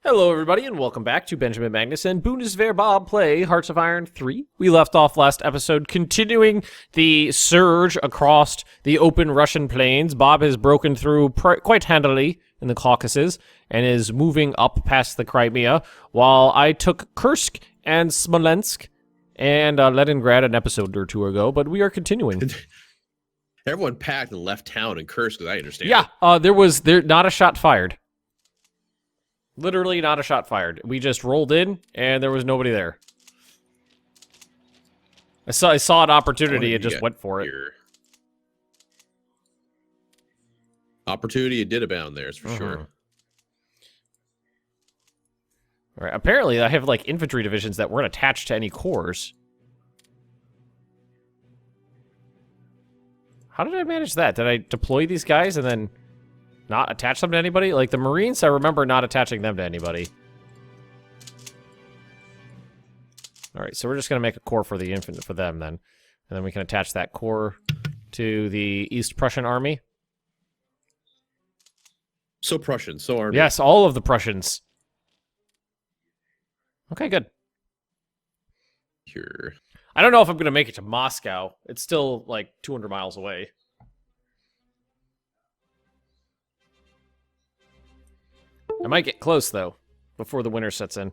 Hello everybody and welcome back to Benjamin Magnus and Bundeswehr Bob play Hearts of Iron 3. We left off last episode continuing the surge across the open Russian plains. Bob has broken through quite handily in the Caucasus and is moving up past the Crimea, while I took Kursk and Smolensk and Leningrad an episode or two ago, but we are continuing. Everyone packed and left town and cursed, because I understand. Yeah, there was not a shot fired. Literally not a shot fired. We just rolled in, and there was nobody there. I saw an opportunity and just went for it. Opportunity did abound there, for sure. All right. Apparently, I have like infantry divisions that weren't attached to any corps. How did I manage that? Did I deploy these guys and then not attach them to anybody? Like the Marines, I remember not attaching them to anybody. All right, so we're just gonna make a corps for the for them then, and then we can attach that corps to the East Prussian army. So Prussian, so army. Yes, all of the Prussians. Okay, good. Here. I don't know if I'm gonna make it to Moscow. It's still like 200 miles away. I might get close, though, before the winter sets in.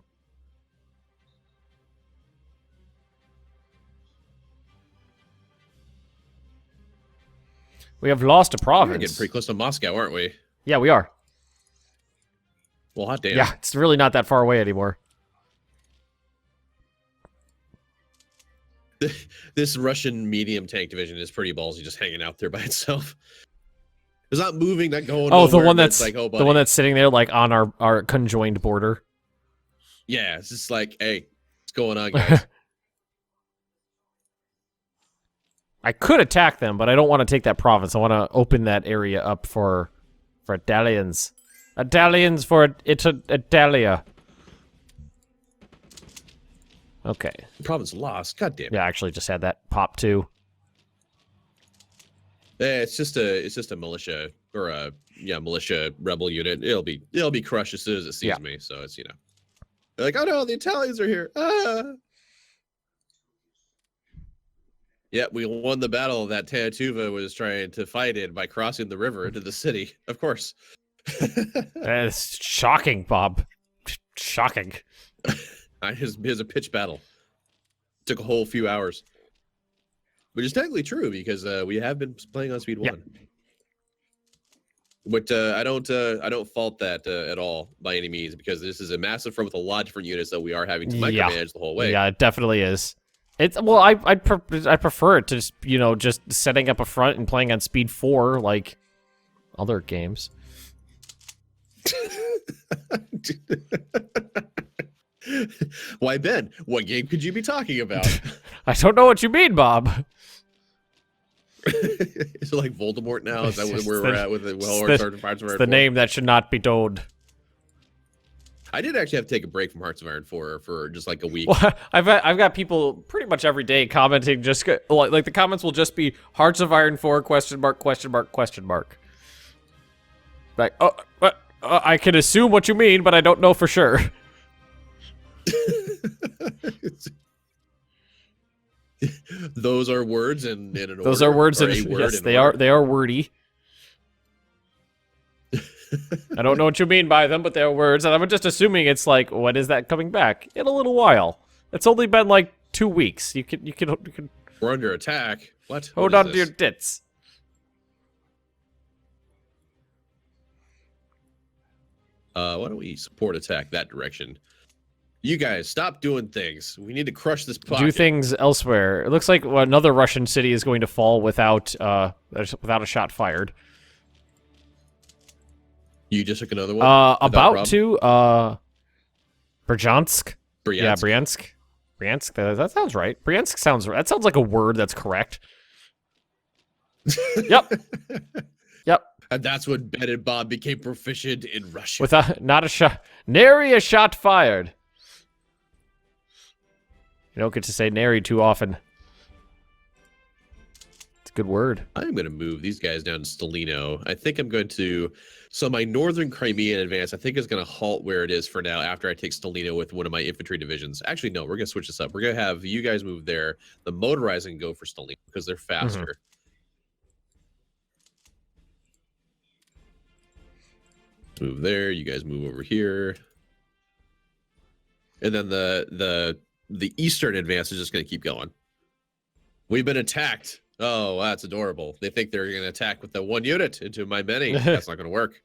We have lost a province. We're getting pretty close to Moscow, aren't we? Yeah, we are. Well, hot damn. Yeah, it's really not that far away anymore. This Russian medium tank division is pretty ballsy, just hanging out there by itself. It's not moving, not going. Oh, the nowhere, one that's like, oh, the one that's sitting there, like on our conjoined border. Yeah, it's just like, hey, what's going on, guys? I could attack them, but I don't want to take that province. I want to open that area up for Italians. Italians for Italia. Okay. The province lost. God damn it. Yeah, I actually just had that pop too. Yeah, it's just a militia or a militia rebel unit. It'll be crushed as soon as it sees me. So it's they're like, oh no, the Italians are here. Ah. Yeah, we won the battle that Tatuva was trying to fight in by crossing the river into the city. Of course. It's shocking, Bob. Shocking. It was a pitch battle. Took a whole few hours. Which is technically true because we have been playing on speed 1. But I don't fault that at all by any means, because this is a massive front with a lot of different units that we are having to micromanage the whole way. Yeah, it definitely is. It's I prefer it to just setting up a front and playing on speed 4 like other games. Why, Ben? What game could you be talking about? I don't know what you mean, Bob. Is it like Voldemort now? Is that where we're at with the It's the name that should not be told. I did actually have to take a break from Hearts of Iron 4 for just like a week. Well, I've got people pretty much every day commenting, just like the comments will just be Hearts of Iron 4 ? Like, I can assume what you mean, but I don't know for sure. Those are words in an order. Those are words in yes, they are wordy. I don't know what you mean by them, but they're words, and I'm just assuming it's like, when is that coming back? In a little while. It's only been like 2 weeks. You can. We're under attack. What? Hold on to your tits. Why don't we support attack that direction? You guys, stop doing things. We need to crush this pocket. Do things elsewhere. It looks like another Russian city is going to fall without a shot fired. You just took another one? About to. Bryansk. Yeah, Bryansk. Bryansk. That sounds right. Bryansk sounds right. That sounds like a word that's correct. Yep. Yep. And that's when Ben and Bob became proficient in Russian. Not a shot. Nary a shot fired. You don't get to say nary too often. a good word. I'm going to move these guys down to Stelino. I think I'm going to... So my northern Crimean advance, I think, is going to halt where it is for now after I take Stelino with one of my infantry divisions. Actually, no, we're going to switch this up. We're going to have you guys move there. The motorizing go for Stelino because they're faster. Move there. You guys move over here. And then the eastern advance is just going to keep going. We've been attacked. Oh, that's adorable. They think they're going to attack with the one unit into my many. That's not going to work.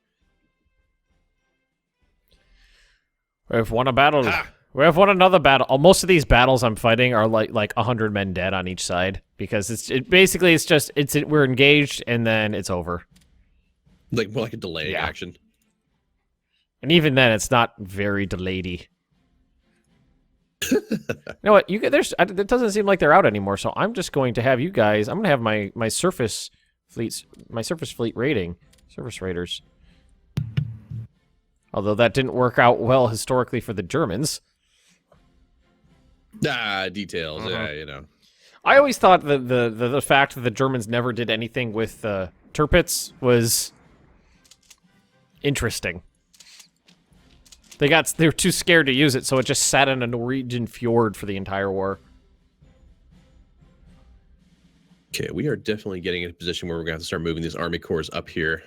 We've won a battle. Ha! We have won another battle. Most of these battles I'm fighting are like 100 men dead on each side because we're engaged and then it's over. Like more like a delay action. And even then, it's not very delayedy. You know what? It doesn't seem like they're out anymore. So I'm just going to have you guys. I'm going to have my surface fleet raiding, surface raiders. Although that didn't work out well historically for the Germans. Details. Yeah, you know. I always thought the fact that the Germans never did anything with Tirpitz was interesting. They were too scared to use it, so it just sat in a Norwegian fjord for the entire war. Okay, we are definitely getting in a position where we're going to have to start moving these army corps up here.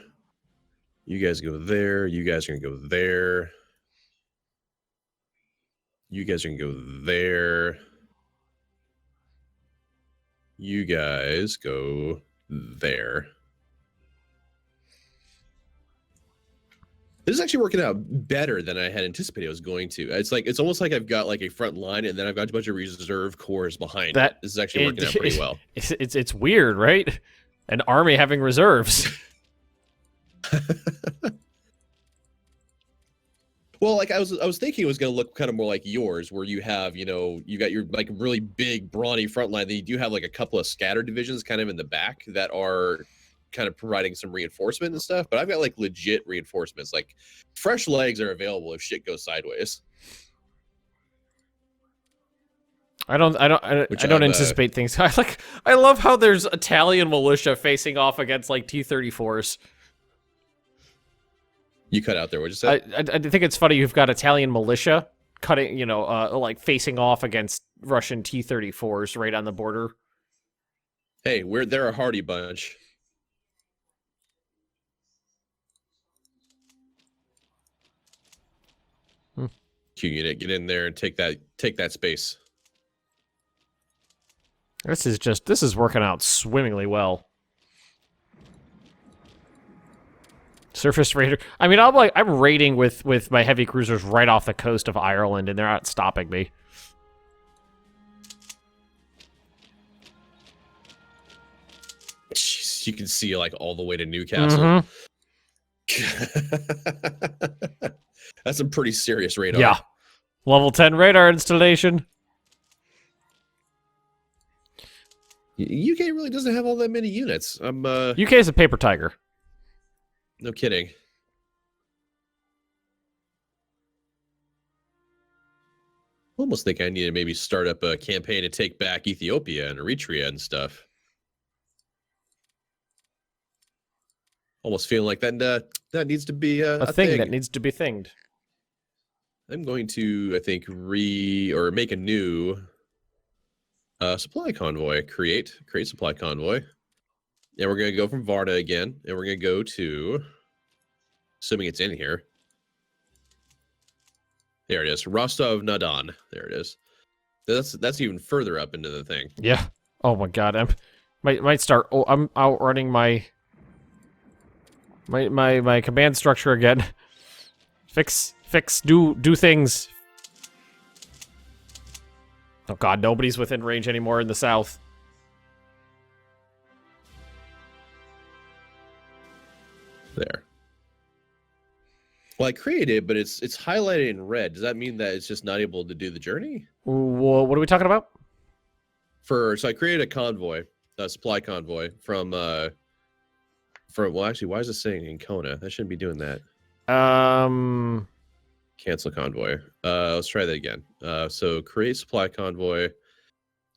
You guys go there. You guys are going to go there. You guys are going to go there. You guys go there. This is actually working out better than I had anticipated it was going to. It's almost like I've got like a front line and then I've got a bunch of reserve corps behind it. This is actually working out pretty well. It's weird, right? An army having reserves. Well, like I was thinking it was going to look kind of more like yours, where you have, you got your like really big brawny front line. Then you do have like a couple of scattered divisions kind of in the back that are kind of providing some reinforcement and stuff, but I've got like legit reinforcements. Like fresh legs are available if shit goes sideways. I don't anticipate things. I love how there's Italian militia facing off against like T-34s. You cut out there. What'd you say? I think it's funny you've got Italian militia cutting, like facing off against Russian T-34s right on the border. Hey, they're a hardy bunch. Q unit, get in there and take that space. This is working out swimmingly well. Surface raider. I mean, I'm raiding with my heavy cruisers right off the coast of Ireland, and they're not stopping me. Jeez, you can see like all the way to Newcastle. That's some pretty serious radar. Yeah. Level 10 radar installation. UK really doesn't have all that many units. UK is a paper tiger. No kidding. Almost think I need to maybe start up a campaign to take back Ethiopia and Eritrea and stuff. Almost feeling like that needs to be a thing that needs to be thinged. I'm going to, I think, make a new supply convoy. Create supply convoy. And we're going to go from Varda again, and we're going to go to, assuming it's in here. There it is, Rostov-na-Don. There it is. That's even further up into the thing. Yeah. Oh my God, might start. Oh, I'm outrunning my command structure again. Fix, do things. Oh God, nobody's within range anymore in the south. There. Well, I created, but it's highlighted in red. Does that mean that it's just not able to do the journey? Well, what are we talking about? So I created a convoy, a supply convoy from well, actually, why is it saying Ancona? I shouldn't be doing that. Cancel convoy. Let's try that again. So create supply convoy.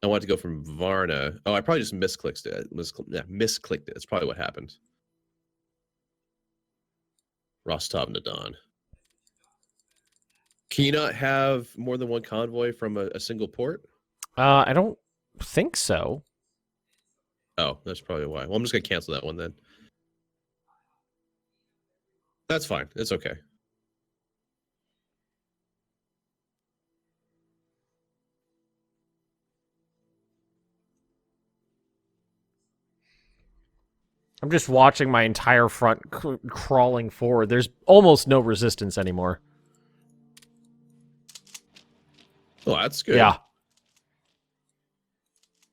I want to go from Varna. Oh, I probably just misclicked it. Misclicked it. That's probably what happened. Rostov na Don. Can you not have more than one convoy from a single port? I don't think so. Oh, that's probably why. Well, I'm just gonna cancel that one then. That's fine. It's okay. I'm just watching my entire front crawling forward. There's almost no resistance anymore. Oh, that's good. Yeah.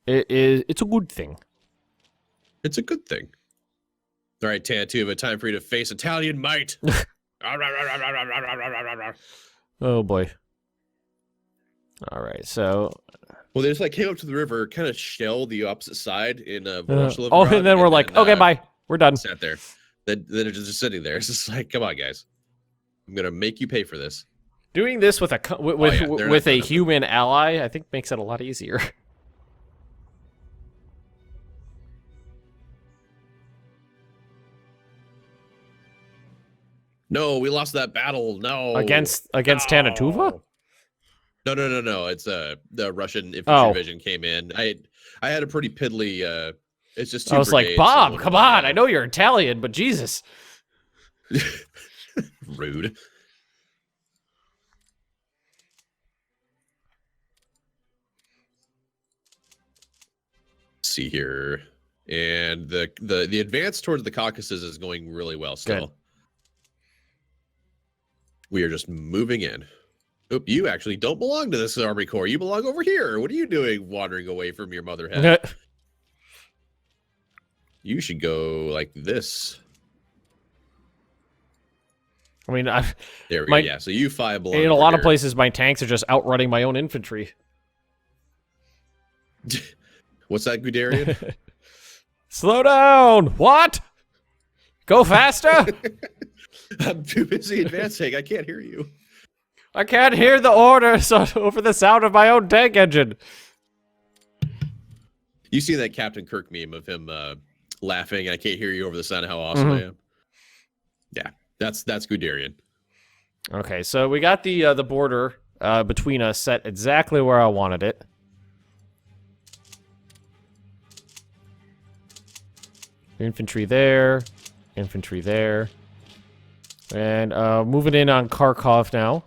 It's a good thing. It's a good thing. All right, Tantuva, time for you to face Italian might. Oh, boy. All right, so... Well, they just like came up to the river, kind of shelled the opposite side in oh, and then we're like, okay, bye. We're done. Sat there. Then they're just sitting there. It's just like, come on, guys. I'm going to make you pay for this. Doing this with a human ally, I think makes it a lot easier. No, we lost that battle. No. Against Tanatuva? No. It's the Russian infantry division came in. I had a pretty piddly it's just two I was like, brigades, Bob, so come on. I know you're Italian, but Jesus. Rude. See here. And the advance towards the Caucasus is going really well still. Good. We are just moving in. Oop, you actually don't belong to this Army Corps. You belong over here. What are you doing wandering away from your mother head? You should go like this. I mean, there we go. Yeah, so you five belong in a lot of places, my tanks are just outrunning my own infantry. What's that, Guderian? Slow down! What? Go faster! I'm too busy advancing. I can't hear you. I can't hear the orders over the sound of my own tank engine. You see that Captain Kirk meme of him laughing, I can't hear you over the sound of how awesome I am. Yeah, that's Guderian. Okay, so we got the border between us set exactly where I wanted it. Infantry there, and moving in on Kharkov now.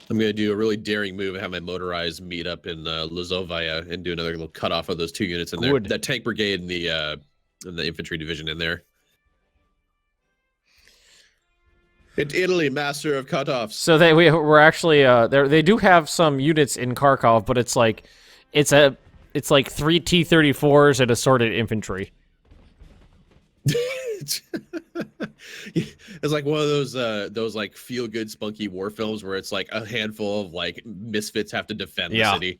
I'm going to do a really daring move and have my motorized meet up in Lozovaya and do another little cutoff of those two units in there. That tank brigade and the infantry division in there. It's Italy, master of cutoffs. So we're actually they do have some units in Kharkov, but it's like 3 T-34s and assorted infantry. It's like one of those like feel good spunky war films where it's like a handful of like misfits have to defend the city.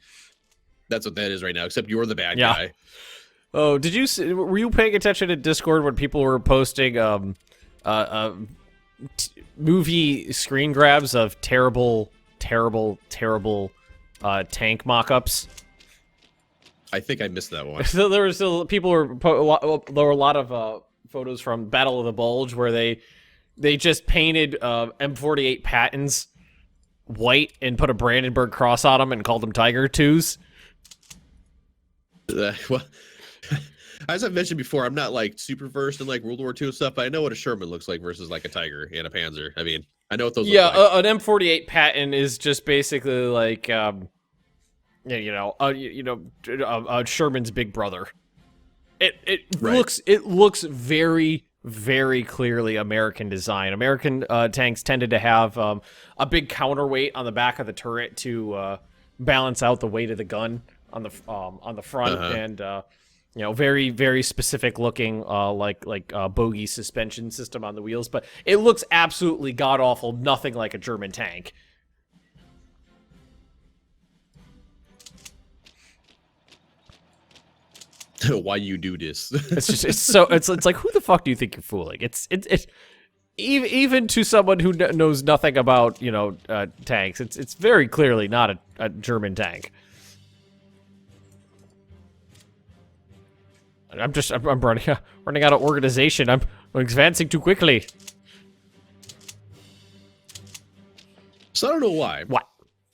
That's what that is right now, except you're the bad guy. Oh, were you paying attention to Discord when people were posting movie screen grabs of terrible tank mock-ups? I think I missed that one. So there were still people there were a lot of photos from Battle of the Bulge where they just painted M48 Pattons white and put a Brandenburg cross on them and called them Tiger 2s. Well, as I've mentioned before, I'm not like super versed in like World War II stuff, but I know what a Sherman looks like versus like a Tiger and a Panzer. I mean, I know what those look like. An M48 Patton is just basically like a Sherman's big brother. It looks very, very clearly American design. American tanks tended to have a big counterweight on the back of the turret to balance out the weight of the gun on the front, and very, very specific looking like bogey suspension system on the wheels. But it looks absolutely god awful, nothing like a German tank. Why you do this? It's like, who the fuck do you think you're fooling? It's even to someone who knows nothing about tanks. It's very clearly not a German tank. I'm running out of organization. I'm advancing too quickly. So I don't know why. What?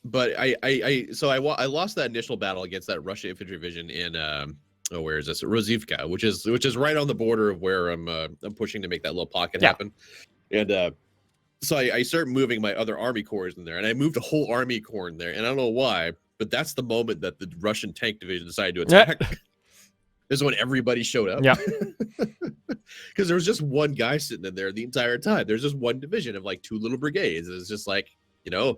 But I lost that initial battle against that Russian infantry division in where is this? Rozivka, which is right on the border of where I'm pushing to make that little pocket happen. And so I start moving my other army corps in there, and I moved a whole army corps in there, and I don't know why, but that's the moment that the Russian tank division decided to attack. This is when everybody showed up. Yeah. Because there was just one guy sitting in there the entire time. There's just one division of like 2 little brigades. It's just like, hey,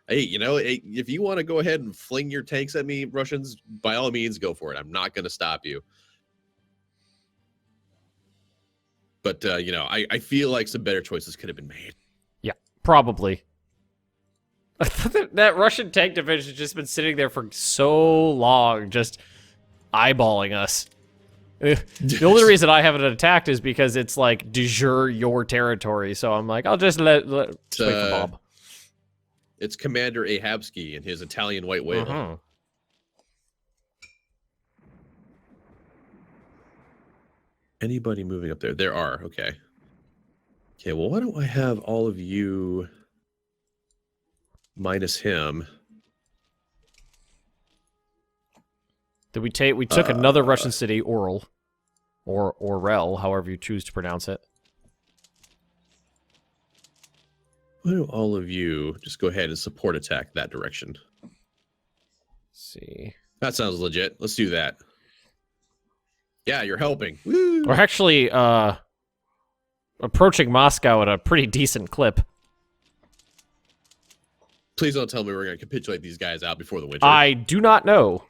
if you want to go ahead and fling your tanks at me, Russians, by all means, go for it. I'm not going to stop you. But, I feel like some better choices could have been made. Yeah, probably. I thought that Russian tank division has just been sitting there for so long, just eyeballing us. The only reason I haven't attacked is because it's like de jure your territory. So I'm like, I'll just let wait for Bob. It's Commander Ahabsky and his Italian white whale. Anybody moving up there? There are. Okay. Okay, well, why don't I have all of you minus him? Did we take? We took another Russian city, Oral, or Orel, however you choose to pronounce it. Why don't all of you just go ahead and support attack that direction? Let's see. That sounds legit. Let's do that. Yeah, you're helping. Woo! We're actually approaching Moscow at a pretty decent clip. Please don't tell me we're going to capitulate these guys out before the winter. I do not know,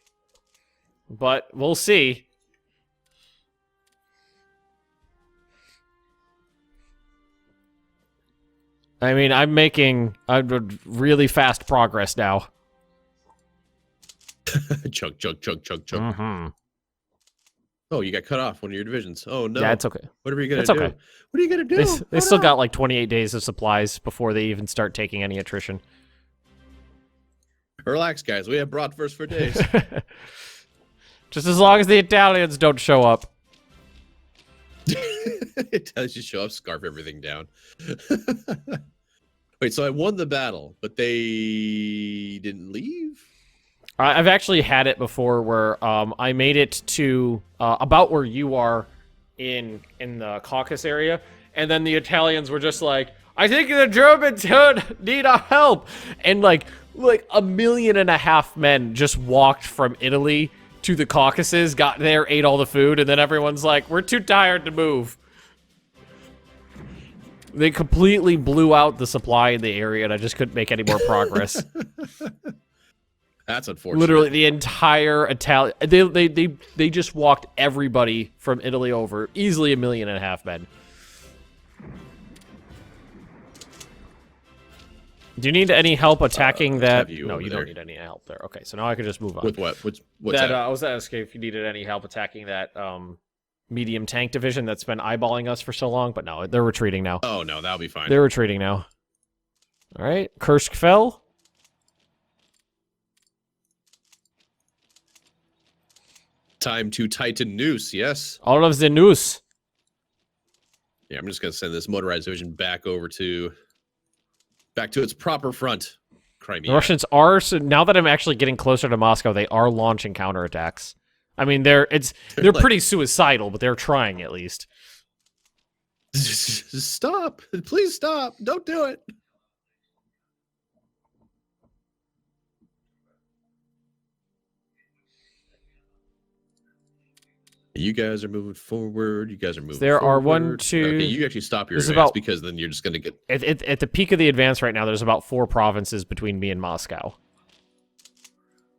but we'll see. I mean, I'm making really fast progress now. Chug, chug, chug, chug, chug. Oh, you got cut off one of your divisions. Oh, no. Yeah, it's okay. What are you going to do? Okay. What are you going to do? They still got like 28 days of supplies before they even start taking any attrition. Relax, guys. We have bratwurst for days. Just as long as the Italians don't show up. Italians just show up, scarf everything down. Wait, so I won the battle, but they didn't leave? I've actually had it before where I made it to about where you are in the Caucasus area, and then the Italians were just like, I think the Germans need our help, and like 1.5 million men just walked from Italy to the Caucasus, got there, ate all the food, and then everyone's like, we're too tired to move. They completely blew out the supply in the area, and I just couldn't make any more progress. That's unfortunate. Literally, the entire Italian... They just walked everybody from Italy over. Easily 1.5 million men. Do you need any help attacking that? No, you don't need any help there. Okay, so now I can just move on. With what? What's that? that? I was asking if you needed any help attacking that medium tank division that's been eyeballing us for so long, but no, they're retreating now. Oh, no, that'll be fine. They're retreating now. All right, Kursk fell. Time to tighten noose, yes. All of the noose. Yeah, I'm just going to send this motorized division back over to... Back to its proper front. Crimea. The Russians are, so now that I'm actually getting closer to Moscow, they are launching counterattacks. I mean, they're like, pretty suicidal, but they're trying at least. Stop. Please stop. Don't do it. You guys are moving forward. You guys are moving there forward. Are 1, 2... Okay, you actually stop your advance because then you're just going to get... At the peak of the advance right now, there's about 4 provinces between me and Moscow.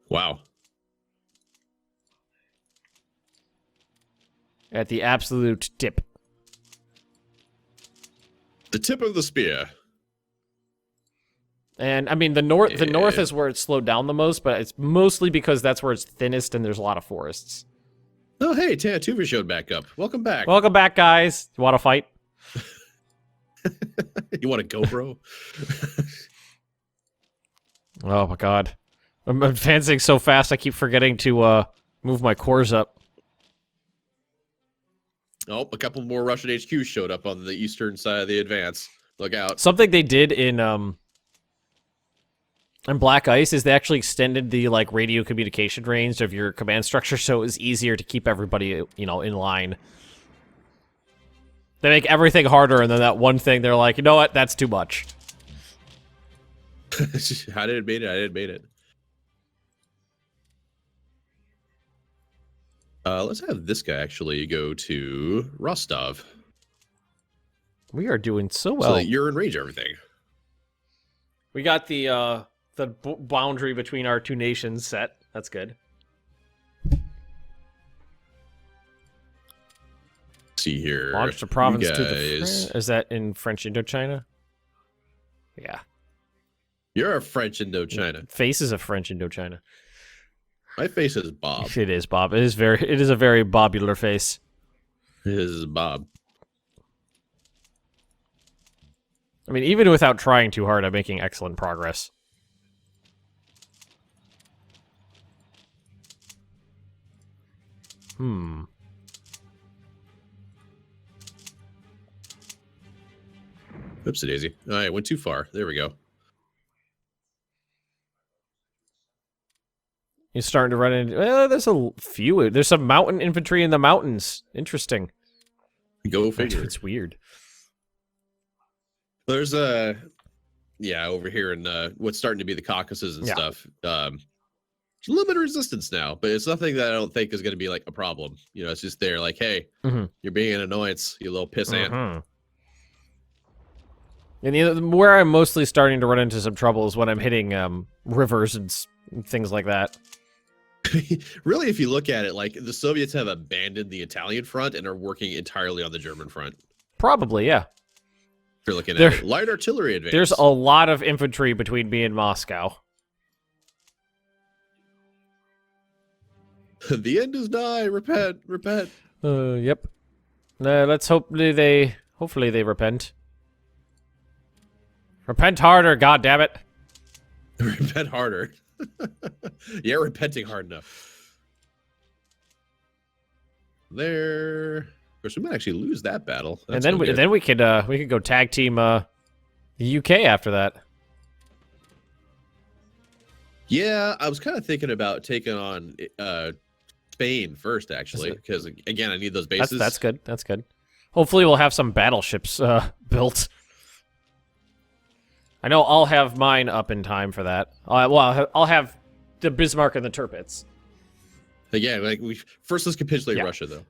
Wow. At the absolute tip. The tip of the spear. And, I mean, the north is where it's slowed down the most, but it's mostly because that's where it's thinnest and there's a lot of forests. Oh, hey, Tuva showed back up. Welcome back. Welcome back, guys. You want to fight? You want a GoPro? Oh, my God. I'm advancing so fast, I keep forgetting to move my cores up. Oh, a couple more Russian HQs showed up on the eastern side of the advance. Look out. Something they did in Black Ice is they actually extended the like radio communication range of your command structure, so it was easier to keep everybody, you know, in line. They make everything harder, and then that one thing they're like, you know what, that's too much. I didn't made it. I didn't made it. Let's have this guy actually go to Rostov. We are doing so well. So that you're in range of everything. We got the boundary between our two nations set. That's good. See here. Launched a province to the... Is that in French Indochina? Yeah. You're a French Indochina. Face is a French Indochina. My face is Bob. It is Bob. It is a very bobular face. This is Bob. I mean, even without trying too hard, I'm making excellent progress. Oopsie daisy. All right, went too far. There we go. You're starting to run into... Well, there's a few. There's some mountain infantry in the mountains. Interesting. Go figure. It's weird. There's a... Yeah, over here in what's starting to be the Caucasus and stuff. There's a little bit of resistance now, but it's nothing that I don't think is going to be like a problem. You know, it's just there like, hey, you're being an annoyance, you little pissant. And where I'm mostly starting to run into some trouble is when I'm hitting rivers and things like that. Really, if you look at it, like the Soviets have abandoned the Italian front and are working entirely on the German front. Probably, yeah. If you're looking at it. Light artillery advance. There's a lot of infantry between me and Moscow. The end is nigh. Repent, repent. Yep. Let's hopefully they repent. Repent harder, goddammit. Repent harder. Yeah, repenting hard enough. There. Of course, we might actually lose that battle. That's and then we could go tag team the UK after that. Yeah, I was kind of thinking about taking on Spain first, actually, because again, I need those bases. That's good. That's good. Hopefully, we'll have some battleships built. I know I'll have mine up in time for that. Well, I'll have the Bismarck and the Tirpitz. Again, like let's capitulate Russia, though.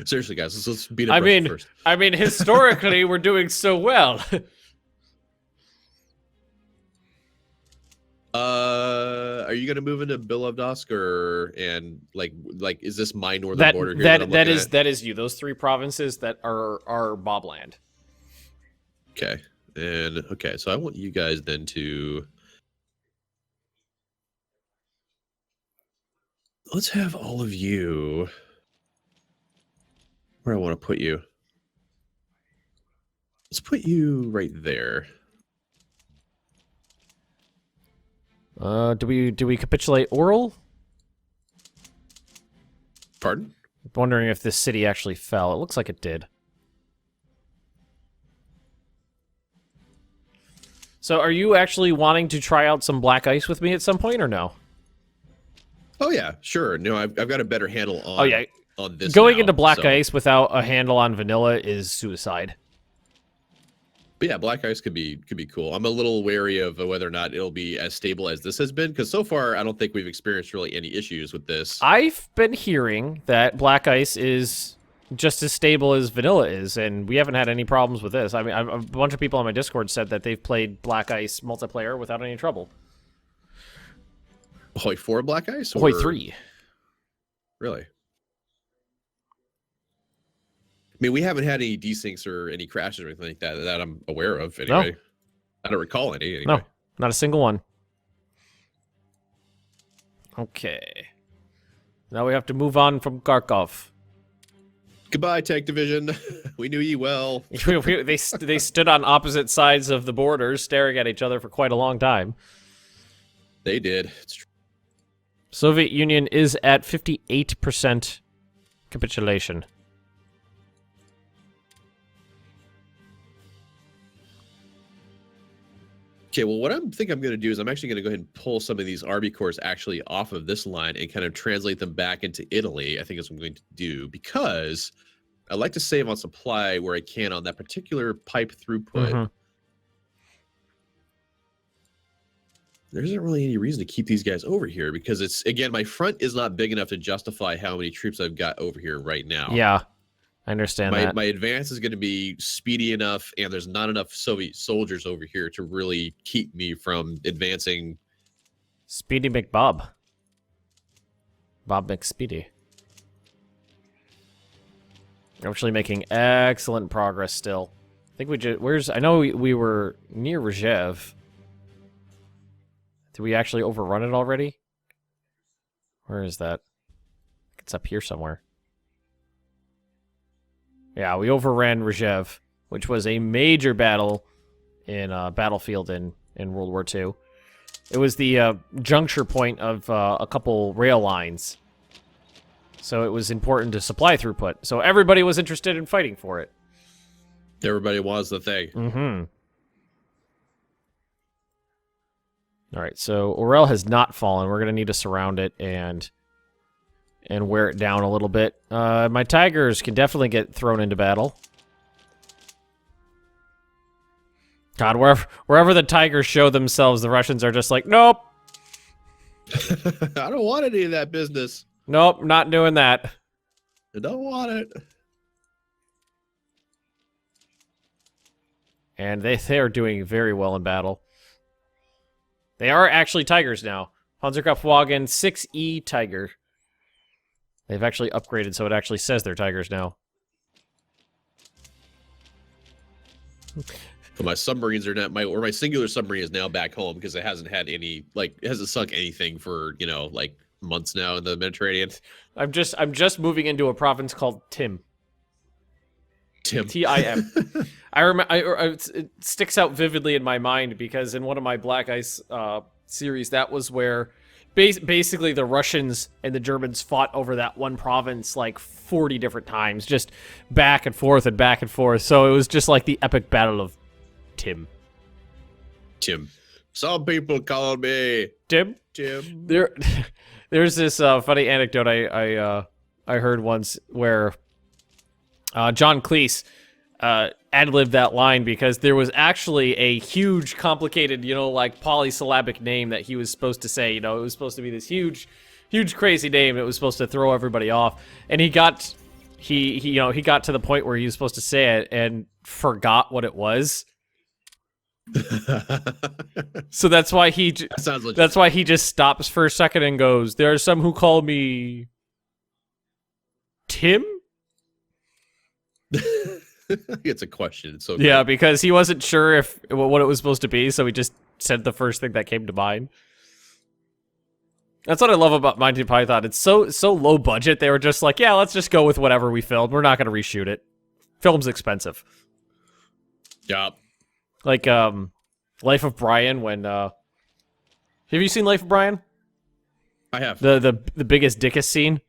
Seriously, guys, let's beat up Russia first. I mean, historically, we're doing so well. Are you gonna move into Belovedsk and is this my northern border here? That is you. Those three provinces that are Bobland. Okay, so I want you guys then to let's have all of you. Where I want to put you? Let's put you right there. Do we capitulate Oral? Pardon? I'm wondering if this city actually fell. It looks like it did. So are you actually wanting to try out some Black Ice with me at some point, or no? Oh, yeah, sure. No, I've got a better handle on, on this Going now, into Black Ice without a handle on vanilla is suicide. But yeah, Black Ice could be cool. I'm a little wary of whether or not it'll be as stable as this has been, because so far I don't think we've experienced really any issues with this. I've been hearing that Black Ice is just as stable as vanilla is, and we haven't had any problems with this. I mean, a bunch of people on my Discord said that they've played Black Ice multiplayer without any trouble. Hoi 4 Black Ice? Hoi 3. Really? I mean, we haven't had any desyncs or any crashes or anything like that I'm aware of, anyway. No. I don't recall any, anyway. No, not a single one. Okay. Now we have to move on from Kharkov. Goodbye, Tank Division. We knew ye well. they stood on opposite sides of the borders, staring at each other for quite a long time. They did. It's true. Soviet Union is at 58% capitulation. Okay, well, what I think I'm going to do is I'm actually going to go ahead and pull some of these Army Corps actually off of this line and kind of translate them back into Italy. I think is what I'm going to do, because I like to save on supply where I can on that particular pipe throughput. There isn't really any reason to keep these guys over here, because it's, again, my front is not big enough to justify how many troops I've got over here right now. Yeah, I understand that. My advance is going to be speedy enough, and there's not enough Soviet soldiers over here to really keep me from advancing. Speedy McBob. Bob McSpeedy. Actually making excellent progress still. I think we just... I know we were near Rzhev. Did we actually overrun it already? Where is that? It's up here somewhere. Yeah, we overran Rzhev, which was a major battle in battlefield in World War II. It was the juncture point of a couple rail lines. So it was important to supply throughput. So everybody was interested in fighting for it. Everybody wants the thing. Mm-hmm. All right, so Orel has not fallen. We're going to need to surround it and wear it down a little bit. My Tigers can definitely get thrown into battle. God, wherever the Tigers show themselves, the Russians are just like, nope. I don't want any of that business. Nope, not doing that. I don't want it. And they are doing very well in battle. They are actually Tigers now. Panzerkampfwagen 6E Tiger. They've actually upgraded, so it actually says they're Tigers now. But my submarines are not my singular submarine is now back home, because it hasn't had any, like, it hasn't sunk anything for, you know, like months now in the Mediterranean. I'm just moving into a province called Tim. Tim. I remember. It sticks out vividly in my mind because in one of my Black Ice series, that was where basically the Russians and the Germans fought over that one province like 40 different times, just back and forth and back and forth. So it was just like the epic battle of Tim. Tim. Some people call me Tim. Tim. There's this funny anecdote I heard once where John Cleese ad-libbed that line because there was actually a huge, complicated, you know, like polysyllabic name that he was supposed to say. You know, it was supposed to be this huge, crazy name. It was supposed to throw everybody off, and he got to the point where he was supposed to say it and forgot what it was. So that's why that's why he just stops for a second and goes, "There are some who call me Tim." It's a question. So yeah, because he wasn't sure what it was supposed to be, so he just said the first thing that came to mind. That's what I love about Monty Python. It's so low budget. They were just like, yeah, let's just go with whatever we filmed. We're not going to reshoot it. Film's expensive. Yeah. Like Life of Brian. When have you seen Life of Brian? I have. The biggest dickest scene.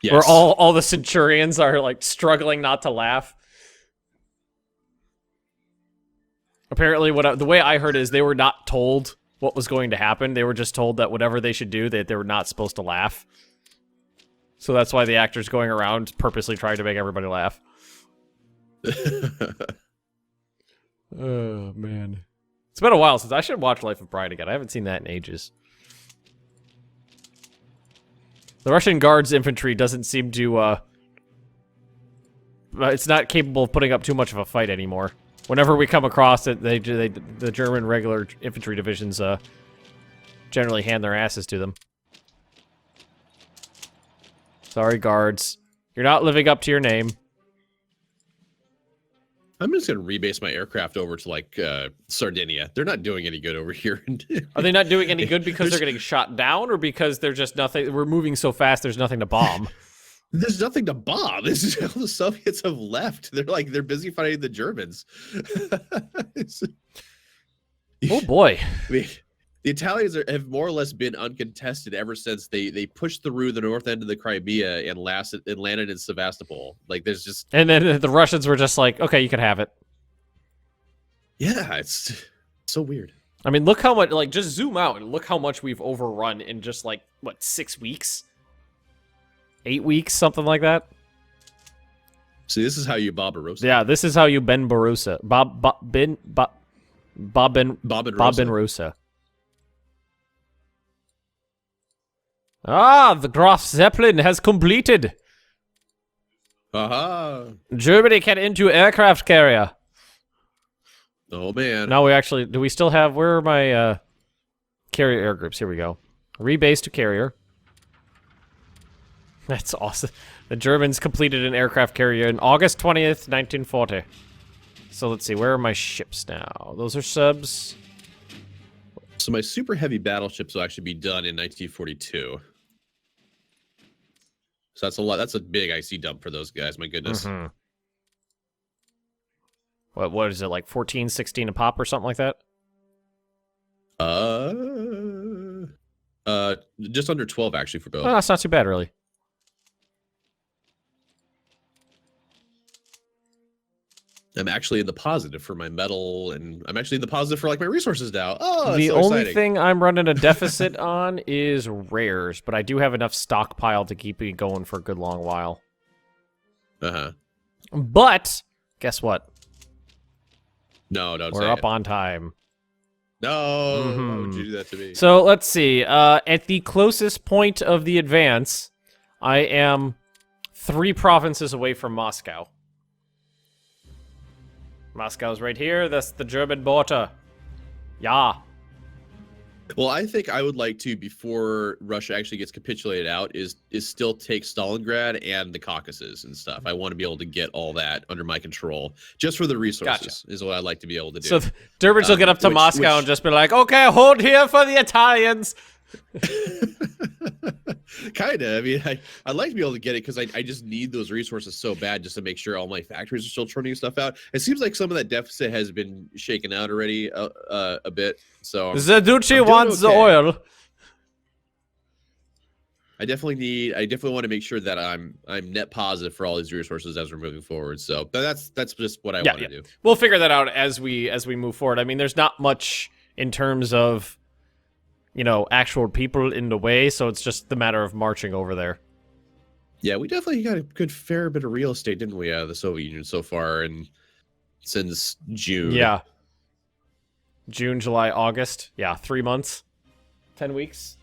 Yes. Where all the centurions are like struggling not to laugh. Apparently, the way I heard is they were not told what was going to happen. They were just told that whatever they should do, that they were not supposed to laugh. So that's why the actor's going around purposely trying to make everybody laugh. Oh, man. It's been a while since I should watch Life of Brian again. I haven't seen that in ages. The Russian Guards infantry doesn't seem to, it's not capable of putting up too much of a fight anymore. Whenever we come across it, the German regular infantry divisions, generally hand their asses to them. Sorry, Guards. You're not living up to your name. I'm just going to rebase my aircraft over to, like, Sardinia. They're not doing any good over here. Are they not doing any good because they're getting shot down, or because they're just nothing? We're moving so fast, there's nothing to bomb. There's nothing to bomb. This is how the Soviets have left. They're busy fighting the Germans. Oh boy! I mean, The Italians have more or less been uncontested ever since they pushed through the north end of the Crimea and landed in Sevastopol. Like there's just And then the Russians were just like, okay, you can have it. yeah, it's so weird. I mean, look how much, like, just zoom out and look how much we've overrun in just, like, what, 6 weeks? 8 weeks, something like that? See, this is how you Bob Barossa. Yeah, this is how you Ben Barossa. Bob Ben Rosa. Ah, the Graf Zeppelin has completed. Aha. Germany can into aircraft carrier. Oh, man. Now we actually, do we still have, where are my carrier air groups? Here we go. Rebase to carrier. That's awesome. The Germans completed an aircraft carrier in August 20th, 1940. So let's see, where are my ships now? Those are subs. So my super heavy battleships will actually be done in 1942. So that's a lot. That's a big IC dump for those guys. My goodness. Mm-hmm. What is it, like 14, 16 a pop or something like that? Just under 12 actually for both. Oh, that's not too bad, really. I'm actually in the positive for my metal, and I'm actually in the positive for like my resources now. Oh, that's The so only exciting. thing I'm running a deficit on is rares, but I do have enough stockpile to keep me going for a good long while. Uh-huh. But guess what? No, don't We're say up it. on time. No, why would you do that to me? So let's see. At the closest point of the advance, I am 3 provinces away from Moscow. Moscow's right here. That's the German border. Yeah. Well, I think I would like to, before Russia actually gets capitulated out, is still take Stalingrad and the Caucasus and stuff. I want to be able to get all that under my control, just for the resources. Is what I'd like to be able to do. So Durbridge will get up to Moscow and just be like, okay, hold here for the Italians. Kind of. I mean, I'd like to be able to get it because I just need those resources so bad just to make sure all my factories are still churning stuff out. It seems like some of that deficit has been shaken out already a bit. So the Duchy wants the oil. I definitely want to make sure that I'm net positive for all these resources as we're moving forward. So that's just what I want to do. We'll figure that out as we move forward. I mean, there's not much in terms of, you know, actual people in the way, so it's just the matter of marching over there. Yeah, we definitely got a good fair bit of real estate, didn't we, out of the Soviet Union so far, and since June. Yeah. June, July, August. Yeah, 3 months. 10 weeks.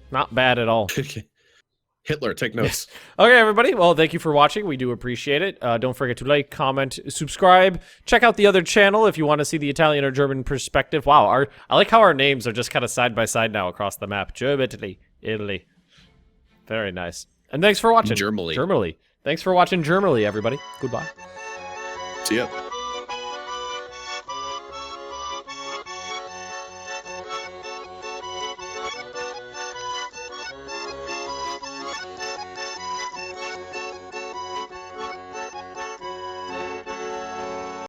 Not bad at all. Hitler, take notes. Okay, everybody. Well, thank you for watching. We do appreciate it. Don't forget to like, comment, subscribe. Check out the other channel if you want to see the Italian or German perspective. Wow, I like how our names are just kind of side by side now across the map. Germany, Italy. Very nice. And thanks for watching. Germany. Thanks for watching Germany, everybody. Goodbye. See ya.